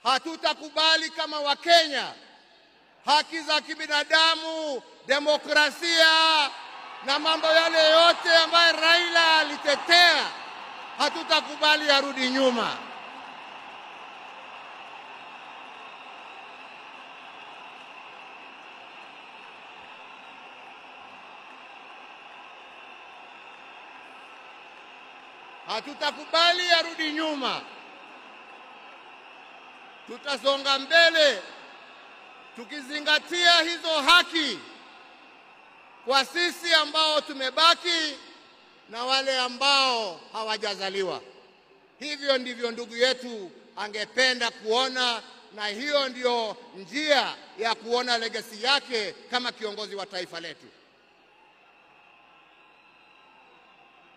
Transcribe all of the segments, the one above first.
Hatutakubali kama Wakenya haki za kibinadamu, demokrasia na mambo yale yote ambayo Raila alitetea, hatutakubali arudi nyuma. Hatutakubali arudi nyuma. Tutasonga mbele tukizingatia hizo haki kwa sisi ambao tumebaki na wale ambao hawajazaliwa. Hivyo ndivyo ndugu yetu angependa kuona, na hiyo ndio njia ya kuona legacy yake kama kiongozi wa taifa letu.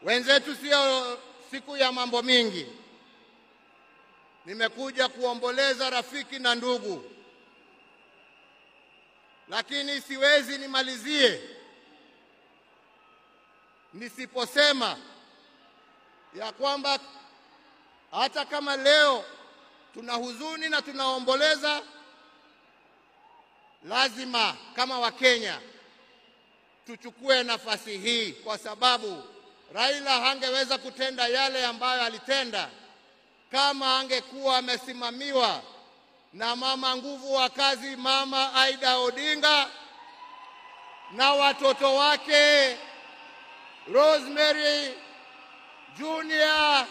Wenzetu, sio siku ya mambo mingi. Nimekuja kuomboleza rafiki na ndugu, lakini siwezi nimalizie nisiposema ya kwamba hata kama leo tuna huzuni na tunaomboleza, lazima kama Wakenya tuchukue nafasi hii, kwa sababu Raila hangeweza kutenda yale ambayo alitenda kama angekuwa amesimamiwa na mama nguvu wa kazi, Mama Aida Odinga, na watoto wake Rosemary Junior